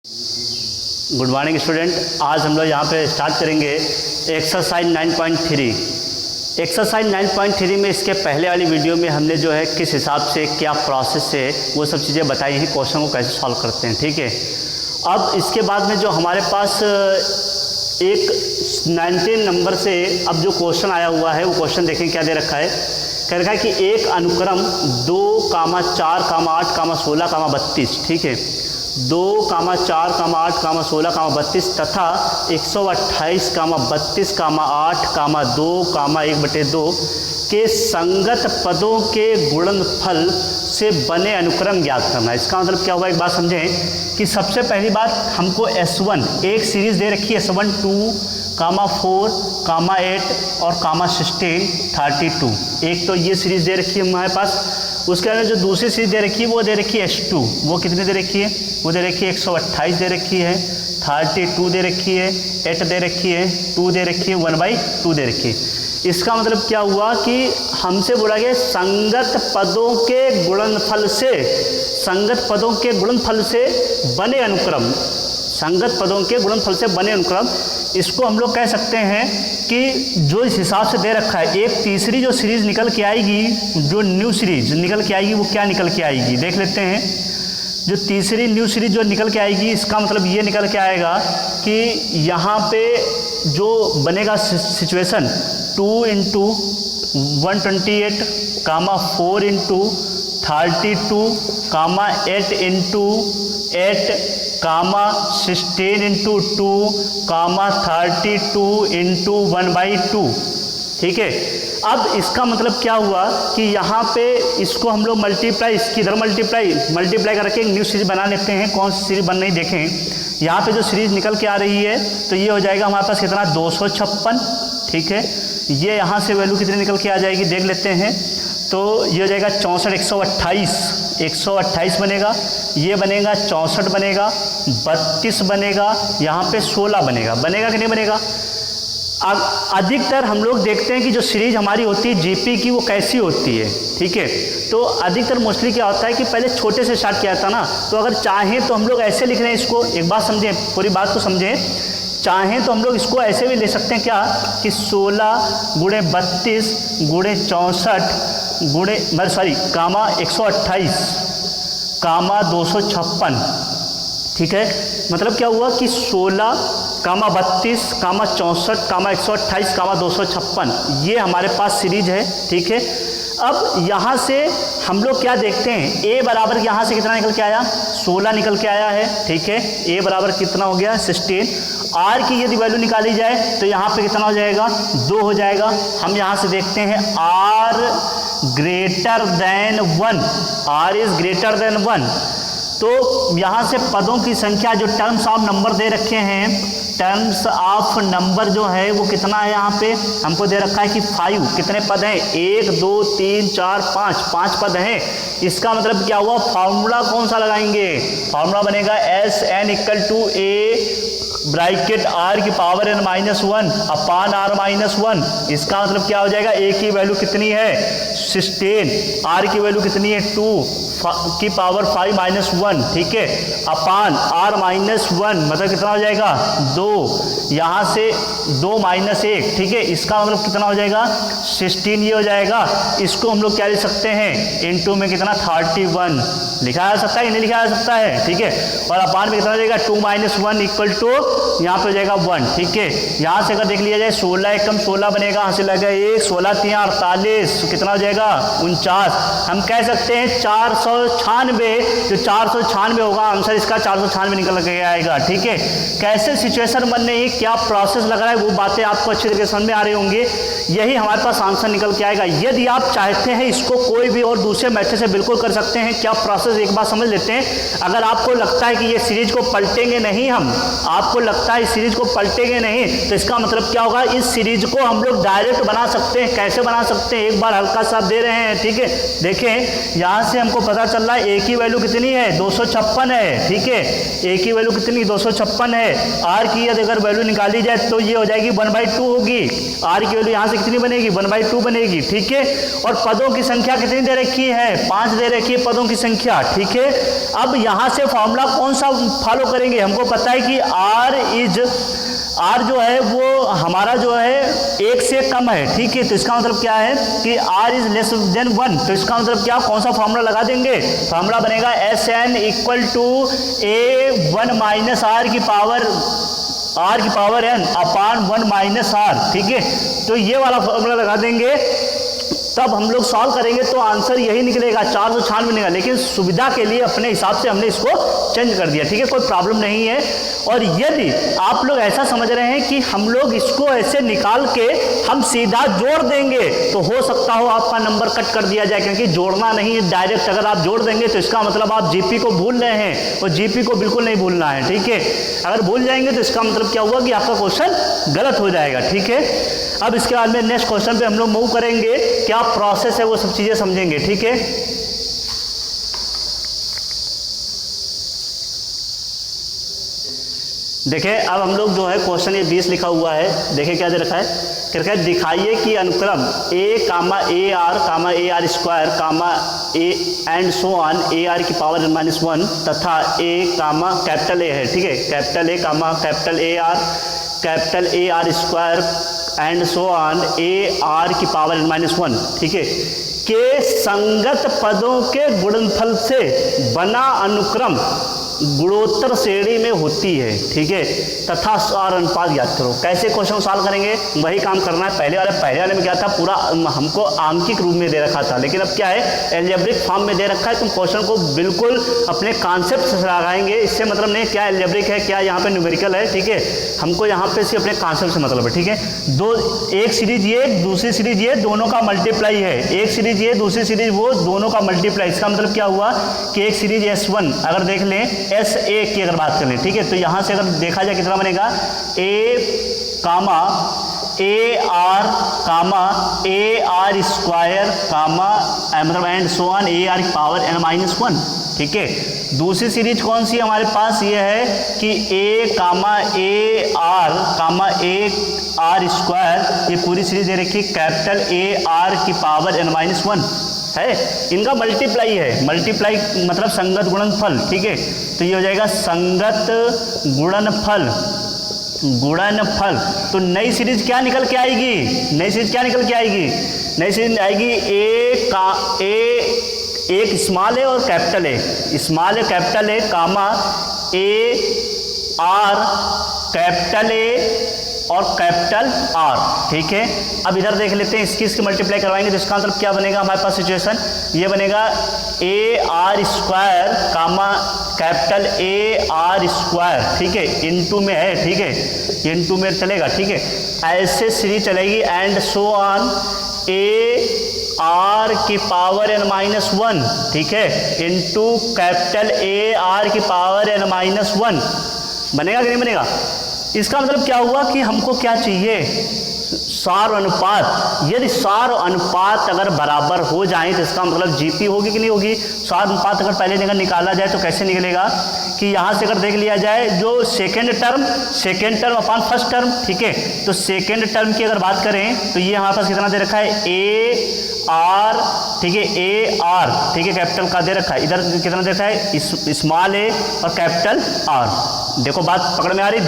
Good morning student. आज हम लोग यहाँ पे स्टार्ट करेंगे एक्सरसाइज 9.3। एक्सरसाइज 9.3 में इसके पहले वाली वीडियो में हमने जो है किस हिसाब से क्या प्रोसेस से वो सब चीज़ें बताई हैं, क्वेश्चन को कैसे सॉल्व करते हैं। ठीक है, अब इसके बाद में जो हमारे पास एक 19 नंबर से अब जो क्वेश्चन आया हुआ है वो क्वेश्चन देखें क्या दे रखा है। कह रखा है कि एक अनुक्रम 2, 4, 8, 16, 32, ठीक है, 2, 4, 8, 16, 32 तथा 128, 32, 8, 2, 1/2 के संगत पदों के गुणनफल से बने अनुक्रम ज्ञात करना। इसका मतलब क्या हुआ, एक बात समझें कि सबसे पहली बात हमको S1 एक सीरीज़ दे रखी है, S1 2, 4, 8 और 16, 32। एक तो ये सीरीज़ दे रखी है हमारे पास। उसके अलावा जो दूसरी सीरीज दे रखी है वो दे रखी है S2। वो कितनी दे रखी है, वो दे रखी है 128 दे रखी है, 32 दे रखी है, 8 दे रखी है, 2 दे रखी है, 1/2 दे रखी है। इसका मतलब क्या हुआ कि हमसे बोला गया संगत पदों के गुणनफल से, संगत पदों के गुणनफल से बने अनुक्रम, संगत पदों के गुणनफल से बने अनुक्रम। इसको हम लोग कह सकते हैं कि जो इस हिसाब से दे रखा है, एक तीसरी जो सीरीज़ निकल के आएगी, जो न्यू सीरीज निकल के आएगी, वो क्या निकल के आएगी देख लेते हैं। जो तीसरी न्यू सीरीज जो निकल के आएगी, इसका मतलब ये निकल के आएगा कि यहाँ पे जो बनेगा सिचुएशन 2 × 128, 4 × 32, 8 × 8, 16 × 2, 32 × 1/2। ठीक है, अब इसका मतलब क्या हुआ कि यहाँ पे इसको हम लोग मल्टीप्लाई, इसकी इधर मल्टीप्लाई करके एक न्यू सीरीज बना लेते हैं। कौन सी सीरीज बन रही देखें। यहाँ पे जो सीरीज निकल के आ रही है तो ये हो जाएगा हमारे पास कितना, 256। ठीक है, ये यहाँ से वैल्यू कितनी निकल के आ जाएगी देख लेते हैं। तो ये हो जाएगा 64, 128 बनेगा, ये बनेगा 64 बनेगा, 32 बनेगा, यहाँ पे 16 बनेगा कि नहीं बनेगा। अब अधिकतर हम लोग देखते हैं कि जो सीरीज हमारी होती है जीपी की वो कैसी होती है। ठीक है, तो अधिकतर मोस्टली क्या होता है कि पहले छोटे से स्टार्ट किया था ना, तो अगर चाहें तो हम लोग ऐसे लिख रहे हैं इसको, एक बात समझें, पूरी बात को समझें। चाहें तो हम लोग इसको ऐसे भी ले सकते हैं क्या कि 16 × 32 × 64 128, 256। ठीक है, मतलब क्या हुआ कि 16, 32, 64, 128, 256 ये हमारे पास सीरीज है। ठीक है, अब यहाँ से हम लोग क्या देखते हैं, a बराबर यहाँ से कितना निकल के आया, 16 निकल के आया है। ठीक है, a बराबर कितना हो गया, 16। r की यदि वैल्यू निकाली जाए तो यहाँ पे कितना हो जाएगा, 2 हो जाएगा। हम यहाँ से देखते हैं r greater than 1, r is greater than 1। तो यहाँ से पदों की संख्या जो टर्म्स ऑफ नंबर दे रखे हैं, टर्म्स ऑफ नंबर जो है वो कितना है, यहाँ पे हमको दे रखा है कि 5। कितने पद हैं, 1, 2, 3, 4, 5 पद हैं। इसका मतलब क्या हुआ, फार्मूला कौन सा लगाएंगे, फार्मूला बनेगा SN = a ब्रैकेट r की पावर n-1 अपान r-1। इसका मतलब क्या हो जाएगा, a की वैल्यू कितनी है 16, r की वैल्यू कितनी है 2 की पावर 5-1। ठीक है, अपान r-1 मतलब कितना हो जाएगा 2, यहाँ से 2 - 1। ठीक है, इसका मतलब कितना हो जाएगा 16 ये हो जाएगा। इसको हम लोग क्या लिख सकते हैं, इनटू में कितना 31 लिखा जा सकता है, नहीं लिखा जा सकता है। ठीक है, और अपान में कितना हो जाएगा 2 - 1 = यहाँ पे हो जाएगा 1। ठीक है, यहाँ से अगर देख लिया जाए 16 एकम 16 बनेगा, यहाँ से लगेगा 1, 16 × 3 = 48, कितना हो जाएगा 49। हम कह सकते हैं 496, जो 496 होगा आंसर इसका 496 निकल के आएगा। ठीक है, कैसे सिचुएशन बन रही है, क्या प्रोसेस लग रहा है, वो बातें आपको अच्छी तरीके से समझ में आ रही होंगी। यही हमारे पास आंसर निकल के आएगा। यदि आप चाहते हैं इसको कोई भी और दूसरे मेथड से बिल्कुल कर सकते हैं। क्या प्रोसेस एक बार समझ लेते हैं। अगर आपको लगता है कि ये सीरीज को पलटेंगे नहीं, हम आपको लगता है इस सीरीज को पलटेंगे नहीं, तो इसका मतलब क्या होगा, इस सीरीज को हम लोग डायरेक्ट बना सकते हैं। कैसे बना सकते हैं, एक बार हल्का सा दे रहे हैं। ठीक है, देखें यहाँ से हमको पता चल रहा है a की वैल्यू कितनी है 256 है, ठीक है। ए की वैल्यू कितनी 256 है। आर की यदि अगर वैल्यू निकाली जाए तो ये हो जाएगी 1/2 होगी। आर की वैल्यू यहाँ से कितनी बनेगी 1/2 बनेगी, ठीक है। और पदों की संख्या कितनी दे रखी है 5 दे रखी है पदों की संख्या, ठीक है। अब यहाँ से फॉर्मूला कौन सा फॉलो करेंगे, हमको पता है कि आर जो है वो हमारा जो है 1 से कम है, ठीक है। तो इसका मतलब क्या है कि आर इज लेस देन 1। तो इसका मतलब क्या, कौन सा फॉर्मूला लगा देंगे, फॉर्मूला बनेगा SN = A1 - R की पावर n अपान 1 - R, ठीक है। तो ये वाला फॉर्मूला लगा देंगे, तब हम लोग सॉल्व करेंगे तो आंसर यही निकलेगा 496 बनेगा। लेकिन सुविधा के लिए अपने हिसाब से हमने इसको चेंज कर दिया, ठीक है, कोई प्रॉब्लम नहीं है। और यदि आप लोग ऐसा समझ रहे हैं कि हम लोग इसको ऐसे निकाल के हम सीधा जोड़ देंगे तो हो सकता हो आपका नंबर कट कर दिया जाए, क्योंकि जोड़ना नहीं है, डायरेक्ट अगर आप जोड़ देंगे तो इसका मतलब आप जीपी को भूल रहे हैं, और जीपी को बिल्कुल नहीं भूलना है, ठीक है। अगर भूल जाएंगे तो इसका मतलब क्या हुआ कि आपका क्वेश्चन गलत हो जाएगा, ठीक है। अब इसके बाद में नेक्स्ट क्वेश्चन पे हम लोग मूव करेंगे, क्या प्रोसेस है वो सब चीजें समझेंगे, ठीक है। देखिए अब हम लोग जो है क्वेश्चन ये 20 लिखा हुआ है, देखिए क्या दे रखा है, क्या दिखाइए कि अनुक्रम A, AR, AR² A and so on AR की पावर -1 तथा कैपिटल A है, ठीक है, capital A, capital AR, capital AR² and so on AR की पावर -1, ठीक है, के संगत पदों के गुणनफल से बना अनुक्रम गुणोत्तर श्रेणी में होती है, ठीक है, तथा सार अनुपात ज्ञात करो। कैसे क्वेश्चन सॉल्व करेंगे, वही काम करना है। पहले वाले में क्या था, पूरा हमको आंकिक रूप में दे रखा था, लेकिन अब क्या है एल्जेब्रिक फॉर्म में दे रखा है। तुम क्वेश्चन को बिल्कुल अपने कॉन्सेप्ट से लगाएंगे, इससे मतलब नहीं क्या एल्जेब्रिक है क्या यहाँ पे न्यूमेरिकल है, ठीक है। हमको यहाँ पे सिर्फ अपने कॉन्सेप्ट से मतलब है, ठीक है। एक सीरीज ये दूसरी सीरीज ये दोनों का मल्टीप्लाई है, एक सीरीज ये दूसरी सीरीज वो दोनों का मल्टीप्लाई। इसका मतलब क्या हुआ कि एक सीरीज S1 अगर देख लें SA की अगर बात करें, ठीक है, तो यहाँ से अगर देखा जाए कितना बनेगा A, AR, AR², मतलब एंड सो ऑन AR की पावर n-1, ठीक है। दूसरी सीरीज कौन सी हमारे पास ये है कि A, AR, AR², ये पूरी सीरीज दे रखी कैपिटल AR की पावर n-1 है, इनका मल्टीप्लाई है। मल्टीप्लाई मतलब संगत गुणनफल, ठीक है। तो ये हो जाएगा संगत गुणनफल। तो नई सीरीज क्या निकल के आएगी, नई सीरीज आएगी एक स्मॉल है और कैपिटल है, स्मॉल है कैपिटल है AR कैपिटल A और कैपिटल R, ठीक है। अब इधर देख लेते हैं, इसकी मल्टीप्लाई करवाएंगे तो इसका मतलब क्या बनेगा हमारे पास सिचुएशन, ये बनेगा AR², कैपिटल AR², ठीक है, इनटू में है, ठीक है, इनटू में चलेगा, ठीक है। ऐसे सीरीज चलेगी एंड सो ऑन AR की पावर n-1, ठीक है, इनटू कैपिटल AR की पावर n-1, बनेगा कि नहीं बनेगा। इसका मतलब क्या हुआ कि हमको क्या चाहिए, सार अनुपात। यदि सार अनुपात अगर बराबर हो जाए तो इसका मतलब जीपी होगी कि नहीं होगी। सार अनुपात अगर पहले जगह निकाला जाए तो कैसे निकलेगा कि यहाँ से अगर देख लिया जाए जो second term upon first term, ठीक है। तो सेकेंड टर्म की अगर बात करें तो ये हमारे पास कितना दे रखा है AR, ठीक है, AR, ठीक है, कैपिटल का दे रखा है। इधर कितना दे रखा है स्मॉल a और कैपिटल R। देखो बात पकड़ में आ रही,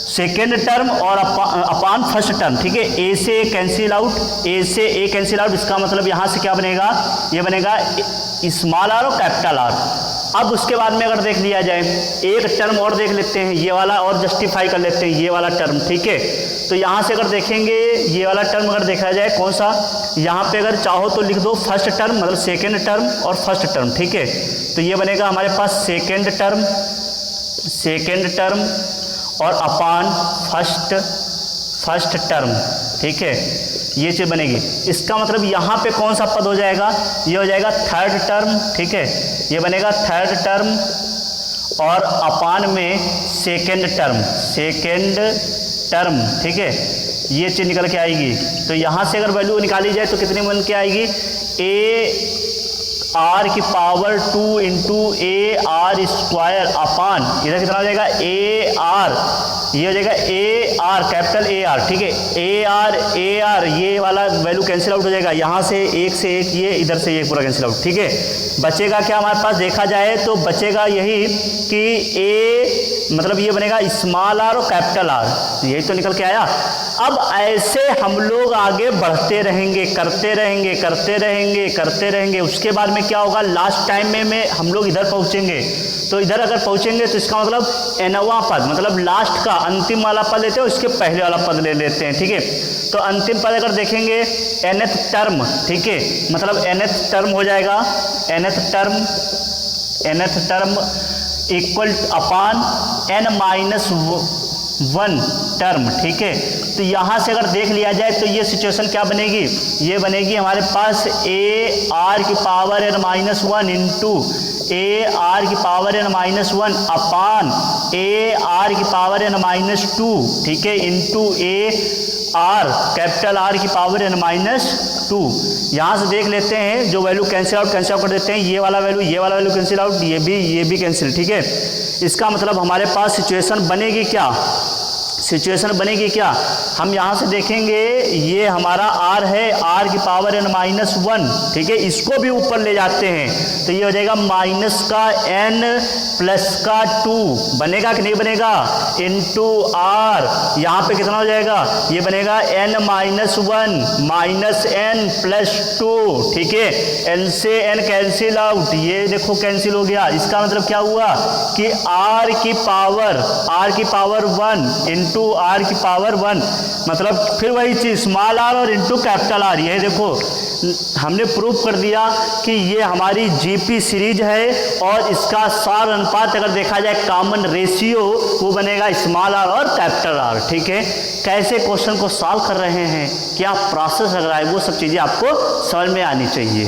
सेकेंड टर्म और अपॉन फर्स्ट टर्म, ठीक है। A से A कैंसिल आउट, इसका मतलब यहाँ से क्या बनेगा, ये बनेगा स्मॉल r और कैपिटल R। अब उसके बाद में अगर देख लिया जाए एक टर्म और देख लेते हैं, ये वाला और जस्टिफाई कर लेते हैं, ये वाला टर्म, ठीक है। तो यहाँ से अगर देखेंगे ये वाला टर्म अगर देखा जाए कौन सा, यहाँ पे अगर चाहो तो लिख दो फर्स्ट टर्म, मतलब सेकेंड टर्म और फर्स्ट टर्म, ठीक है। तो ये बनेगा हमारे पास सेकेंड टर्म और अपॉन फर्स्ट टर्म, ठीक है, ये चीज़ बनेगी। इसका मतलब यहाँ पे कौन सा पद हो जाएगा, ये हो जाएगा थर्ड टर्म, ठीक है, ये बनेगा थर्ड टर्म और अपॉन में सेकेंड टर्म, ठीक है, ये चीज़ निकल के आएगी। तो यहाँ से अगर वैल्यू निकाली जाए तो कितनी बन के आएगी, आर की power 2 into A are square upon, इधर कितना हो जाएगा ए आर, ये हो जाएगा ए आर कैपिटल ए आर, ठीक है, ए आर ये वाला वैल्यू कैंसिल आउट हो जाएगा, यहाँ से एक ये इधर से ये पूरा कैंसिल आउट, ठीक है। बचेगा क्या हमारे पास देखा जाए तो बचेगा यही कि ए मतलब ये बनेगा स्मॉल आर और कैपिटल आर, यही तो निकल के आया। अब ऐसे हम लोग आगे बढ़ते रहेंगे, करते रहेंगे करते रहेंगे करते रहेंगे, उसके बाद में क्या होगा, लास्ट टाइम में हम लोग इधर पहुँचेंगे। तो इधर अगर पहुँचेंगे तो इसका मतलब एनवा पद, मतलब लास्ट का अंतिम वाला पद लेते हैं, उसके पहले वाला पद ले लेते हैं, ठीक है। तो अंतिम पद अगर देखेंगे nth टर्म, ठीक है, मतलब nth टर्म हो जाएगा, nth टर्म इक्वल अपान n-1 टर्म, ठीक है। तो यहाँ से अगर देख लिया जाए तो ये सिचुएशन क्या बनेगी, ये बनेगी हमारे पास ए आर की power n-1 into A R की पावर n-1 अपान ए आर की पावर n-2, ठीक है, into A R capital R की पावर n-2। यहाँ से देख लेते हैं जो वैल्यू कैंसिल आउट कर देते हैं, ये वाला वैल्यू कैंसिल आउट, ये भी कैंसिल, ठीक है। इसका मतलब हमारे पास सिचुएशन बनेगी क्या, हम यहाँ से देखेंगे ये हमारा r है, r की पावर n-1, ठीक है, इसको भी ऊपर ले जाते हैं तो ये हो जाएगा माइनस का n प्लस का 2, बनेगा कि नहीं बनेगा, इंटू r, यहाँ पे कितना हो जाएगा, ये बनेगा n-1 माइनस n प्लस 2, ठीक है, n से n कैंसिल आउट, ये देखो कैंसिल हो गया। इसका मतलब क्या हुआ कि r की पावर 1 इंटू r की पावर 1, मतलब फिर वही चीज़ स्मॉल r और इंटू कैपिटल R, ये देखो हमने प्रूफ कर दिया कि ये हमारी जीपी सीरीज है और इसका सार अनुपात अगर देखा जाए कॉमन रेशियो वो बनेगा स्मॉल r और कैपिटल R, ठीक है। कैसे क्वेश्चन को सॉल्व कर रहे हैं, क्या प्रोसेस लग रहा है, वो सब चीज़ें आपको समझ में आनी चाहिए।